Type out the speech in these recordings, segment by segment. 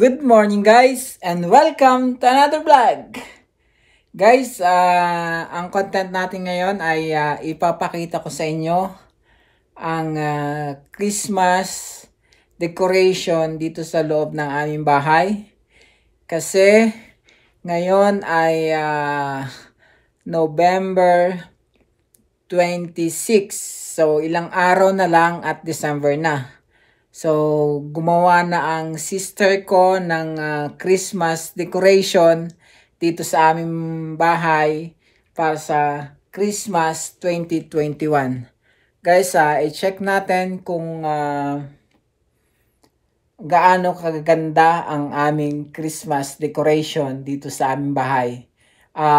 Good morning guys and welcome to another vlog. Guys, ang content natin ngayon ay ipapakita ko sa inyo ang Christmas decoration dito sa loob ng aming bahay. Kasi ngayon ay November 26. So ilang araw na lang at December na. So, gumawa na ang sister ko ng Christmas decoration dito sa aming bahay para sa Christmas 2021. Guys, i-check natin kung gaano kaganda ang aming Christmas decoration dito sa aming bahay.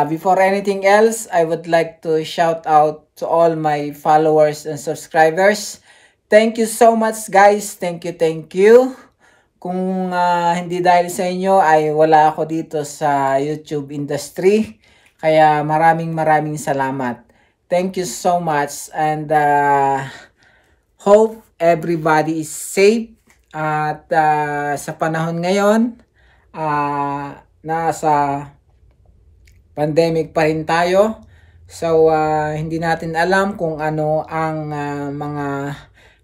Before anything else, I would like to shout out to all my followers and subscribers. Thank you so much guys. Thank you. Kung hindi dahil sa inyo ay wala ako dito sa YouTube industry. Kaya maraming salamat. Thank you so much and hope everybody is safe. At sa panahon ngayon, nasa pandemic pa rin tayo. So hindi natin alam kung ano ang mga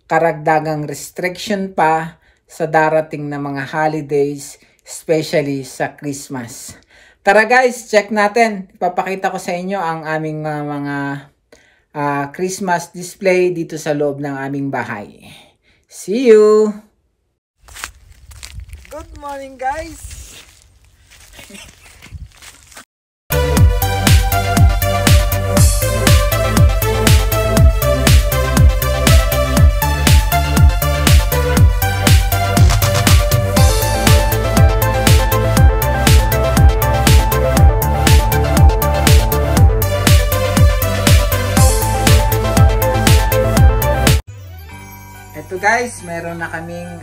karagdagang restriction pa sa darating na mga holidays, especially sa Christmas. Tara guys, check natin. Ipapakita ko sa inyo ang aming mga Christmas display dito sa loob ng aming bahay. See you! Good morning guys! Ito guys, meron na kaming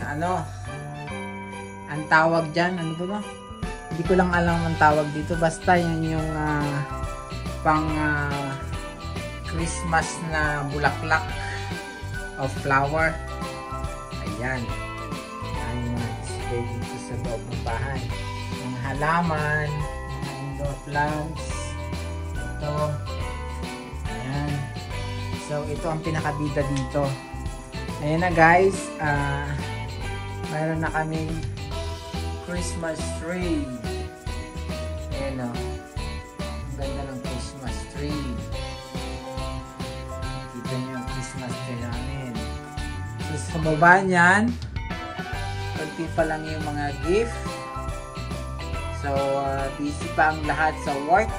ang tawag dyan, ano ba? Hindi ko lang alam ang tawag dito, basta yan yung pang Christmas na bulaklak of flower. Ayan. Ayan yung display dito sa loob ng bahay. Yung halaman, mga indoor plants. Ito. Ayan. So, ito ang pinakabida dito. Ayan na guys, mayroon na kaming Christmas tree. Ayan o, ang ganda ng Christmas tree. Kita nyo yung Christmas tree namin. So sa baba niyan, pagti pa lang yung mga gift. So busy pa ang lahat sa work.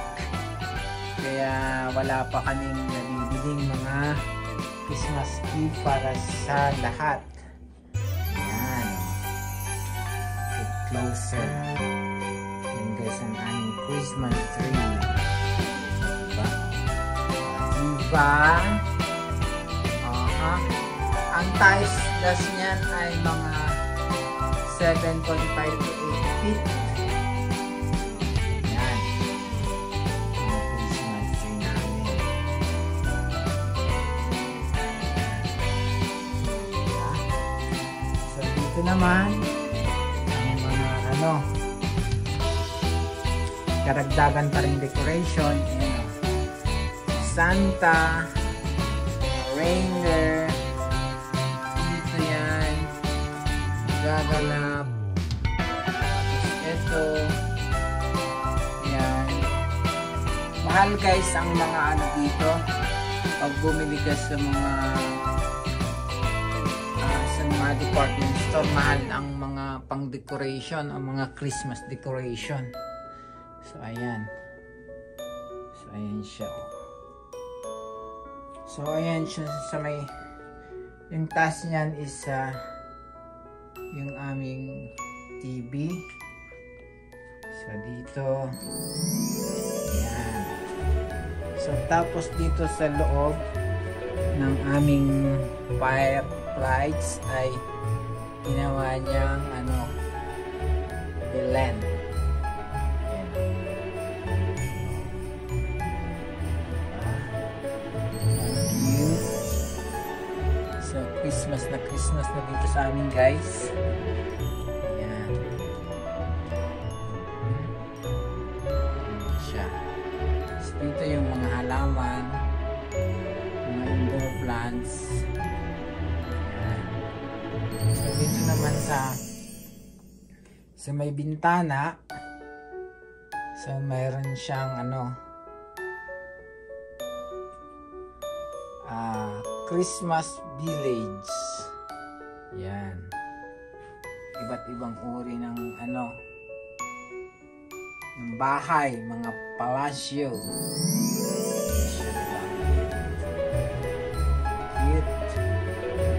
Kaya wala pa kaming nabibiling mga Christmas tree para sa lahat. Ayan. Get closer. Ayan guys ang aming Christmas tree. Diba? Ang size niyan ay mga 7.5 to 8 feet. Ito naman ang mga karagdagan pa rin decoration. Ayan, Santa, reindeer, dito yan, gaganap, tapos ito, yan. Mahal guys ang mga dito pag bumili ka sa mga department store, mahal ang mga pang decoration, ang mga Christmas decoration. So ayan siya. So ayan siya sa may, yung taas niyan is yung aming TV. So dito ayan. So tapos dito sa loob ng aming firelights ay ginawa niyang Belen. So Christmas na dito sa amin guys. Ayan. ornaments. Yan. So dito naman sa may bintana, so mayroon siyang Christmas village. Yan. Iba't ibang uri ng ng bahay, mga palasyo. Cute.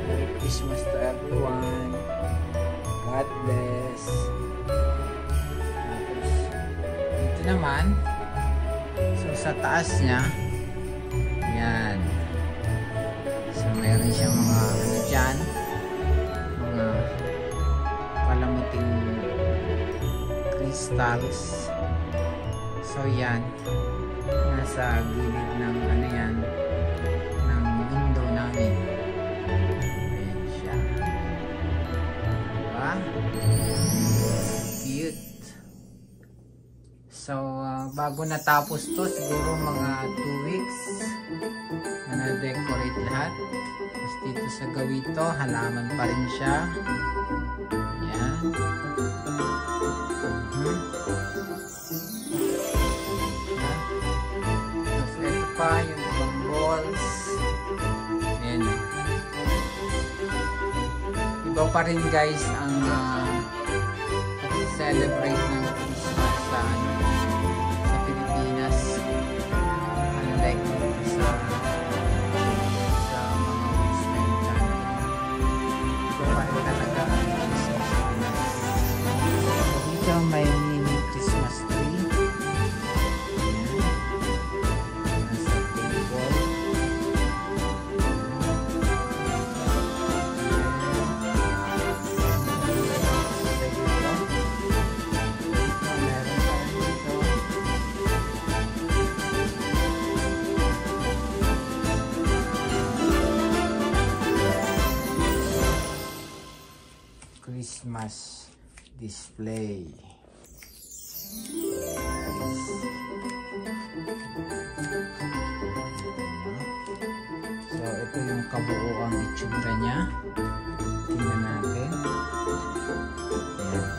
Merry Christmas to everyone. God bless. Tapos dito naman, so sa taas niya, yan. So meron siyang mga dyan, mga palamuting crystals. So yan, nasa gilid ng yan, ng window namin. Ayan siya. Diba? Cute. So bago natapos to, siguro mga 2 weeks na na-decorate lahat. Tapos dito sa gawito, halaman pa rin siya. Ayan. Tapos ito pa yung ibang balls. Ayan. Iba pa rin guys ang celebrate ng Christmas sa Pilipinas. Unlike sa mga Western country. Ito pa rin talaga ang Christmas Pinas. Dito may mini Christmas tree. Nasa table. Christmas display. So ito yung kabuuang itsura niya. Tingnan natin. Ayan.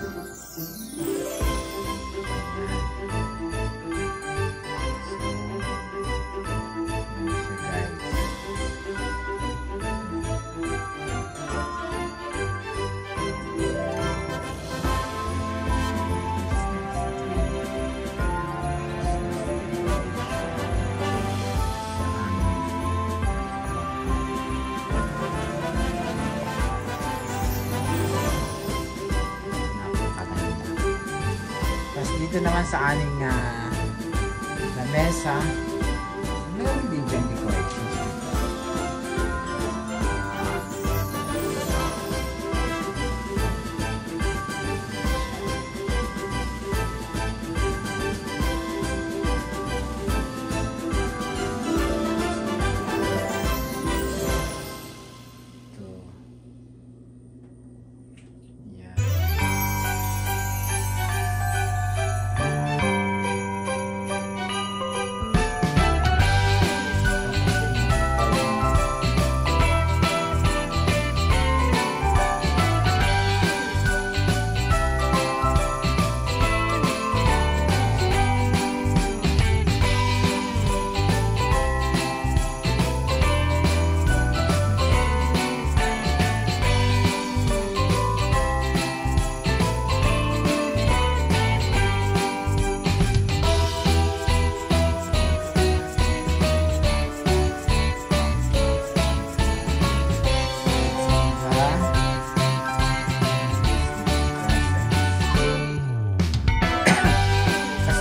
Dito naman sa aning lamesa, meron din dyan decorations.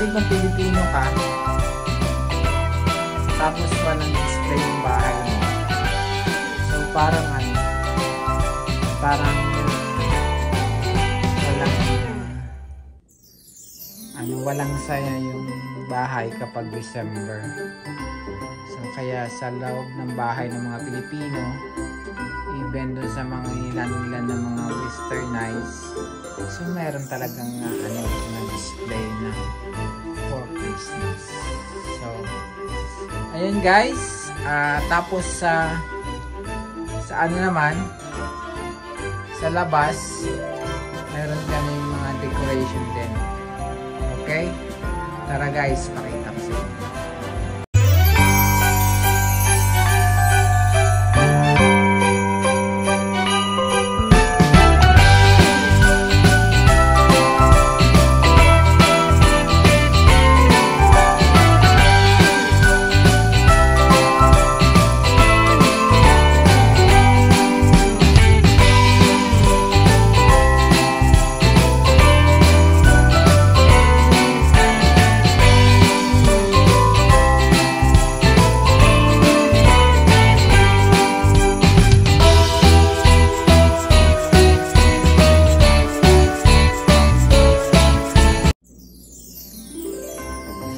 Kung Pilipino ka, tapos walang display yung bahay mo, so parang walang saya yung bahay kapag December. So kaya sa loob ng bahay ng mga Pilipino, even doon sa mga ilan ng mga westernized, so meron talagang na display na for Christmas. So ayun guys, tapos sa ano naman, sa labas, meron kami mga decoration din. Okay? Tara guys, pakita ko sa inyo.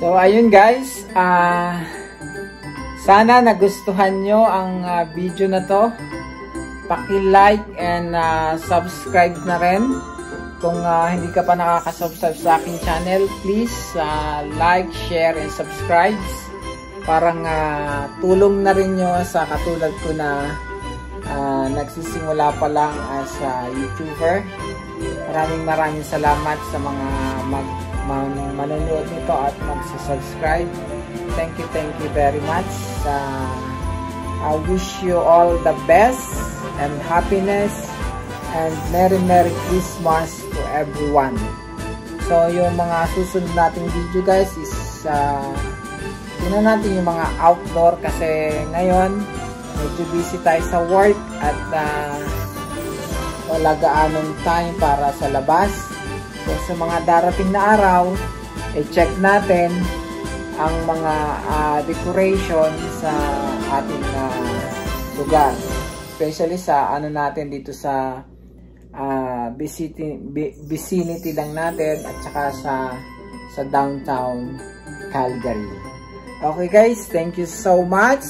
So ayun guys, sana nagustuhan nyo ang video na to. Paki-like and subscribe na rin. Kung hindi ka pa nakaka-subscribe sa aking channel, please like, share, and subscribe. Parang tulong na rin nyo sa katulad ko na nagsisimula pa lang as YouTuber. Maraming salamat sa mga manonood nito at magsubscribe. Thank you very much. I wish you all the best and happiness and Merry Christmas to everyone. So yung mga susunod nating video guys is tingnan natin yung mga outdoor kasi ngayon medyo busy tayo sa work at wala gaanong time para sa labas. So, sa mga darating na araw, i-check natin ang mga decoration sa ating lugar. Especially sa ano natin dito sa vicinity lang natin at saka sa downtown Calgary. Okay guys, thank you so much.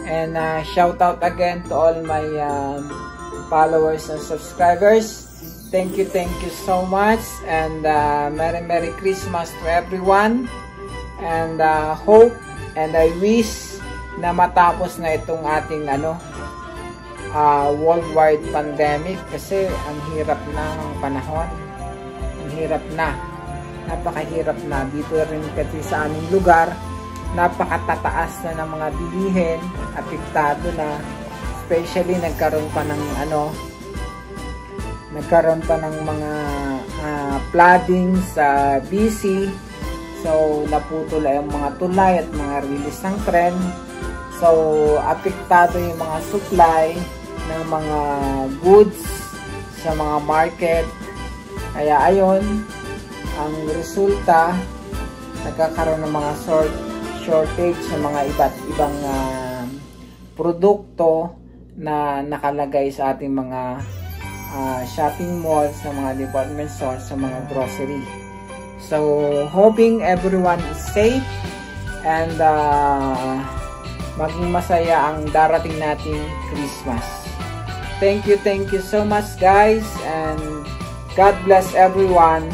And shout out again to all my followers and subscribers. Thank you so much, and Merry Christmas to everyone, and hope and I wish na matapos na itong ating worldwide pandemic kasi ang hirap na ng panahon, ang hirap na, napakahirap na dito rin kasi sa aming lugar, napakatataas na ng mga bilihin, apektado na, especially nagkaroon pa ng mga flooding sa BC. So naputol ay yung mga tulay at mga release ng tren. So apektado yung mga supply ng mga goods sa mga market. Kaya ayon, ang resulta nagkakaroon ng mga shortage sa mga iba't ibang produkto na nakalagay sa ating mga shopping malls, sa mga department stores, sa mga grocery. So hoping everyone is safe and maging masaya ang darating nating Christmas. Thank you so much guys, and God bless everyone.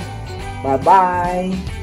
Bye bye.